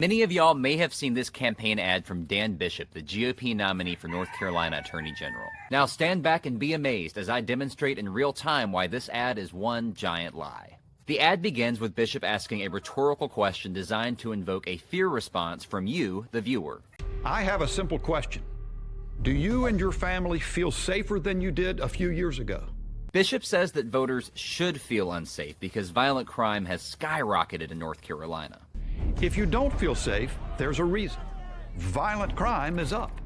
Many of y'all may have seen this campaign ad from Dan Bishop, the GOP nominee for North Carolina Attorney General. Now stand back and be amazed as I demonstrate in real time why this ad is one giant lie. The ad begins with Bishop asking a rhetorical question designed to invoke a fear response from you, the viewer. I have a simple question. Do you and your family feel safer than you did a few years ago? Bishop says that voters should feel unsafe because violent crime has skyrocketed in North Carolina. If you don't feel safe, there's a reason. Violent crime is up.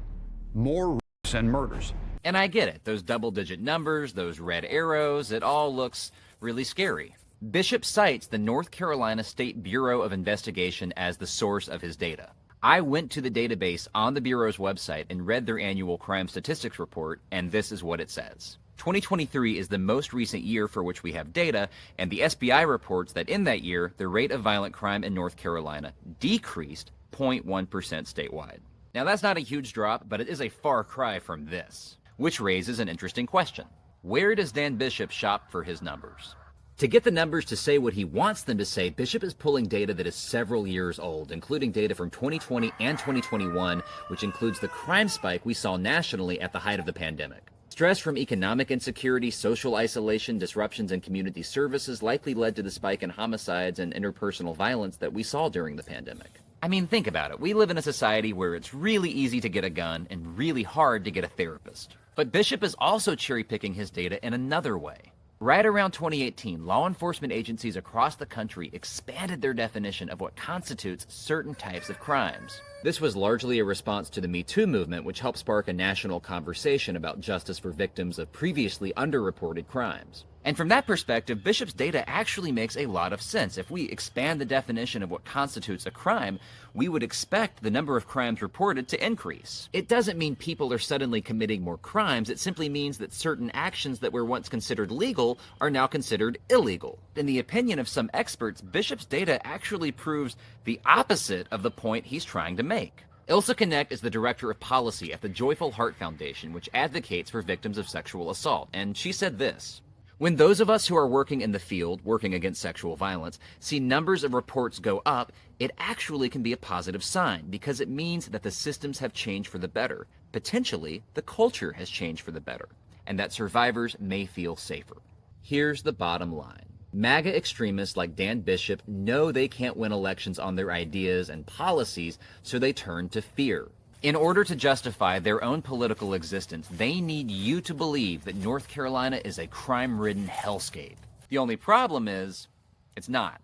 More rapes and murders. And I get it. Those double-digit numbers, those red arrows, it all looks really scary. Bishop cites the North Carolina State Bureau of Investigation as the source of his data. I went to the database on the Bureau's website and read their annual crime statistics report, and this is what it says. 2023 is the most recent year for which we have data, and the SBI reports that in that year, the rate of violent crime in North Carolina decreased 0.1% statewide. Now that's not a huge drop, but it is a far cry from this, which raises an interesting question. Where does Dan Bishop shop for his numbers? To get the numbers to say what he wants them to say, Bishop is pulling data that is several years old, including data from 2020 and 2021, which includes the crime spike we saw nationally at the height of the pandemic. Stress from economic insecurity, social isolation, disruptions in community services likely led to the spike in homicides and interpersonal violence that we saw during the pandemic. I mean, think about it. We live in a society where it's really easy to get a gun and really hard to get a therapist. But Bishop is also cherry-picking his data in another way. Right around 2018, law enforcement agencies across the country expanded their definition of what constitutes certain types of crimes. This was largely a response to the Me Too movement, which helped spark a national conversation about justice for victims of previously underreported crimes. And from that perspective, Bishop's data actually makes a lot of sense. If we expand the definition of what constitutes a crime, we would expect the number of crimes reported to increase. It doesn't mean people are suddenly committing more crimes. It simply means that certain actions that were once considered legal are now considered illegal. In the opinion of some experts, Bishop's data actually proves the opposite of the point he's trying to make. Ilsa Connect is the director of policy at the Joyful Heart Foundation, which advocates for victims of sexual assault, and she said this: when those of us who are working in the field, working against sexual violence, see numbers of reports go up, it actually can be a positive sign because it means that the systems have changed for the better. Potentially, the culture has changed for the better, and that survivors may feel safer. Here's the bottom line. MAGA extremists like Dan Bishop know they can't win elections on their ideas and policies, so they turn to fear. In order to justify their own political existence, they need you to believe that North Carolina is a crime-ridden hellscape. The only problem is, it's not.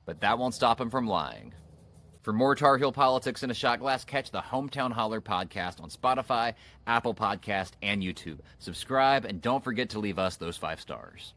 But that won't stop them from lying. For more Tar Heel politics in a shot glass, catch the Hometown Holler podcast on Spotify, Apple Podcast, and YouTube. Subscribe, and don't forget to leave us those 5 stars.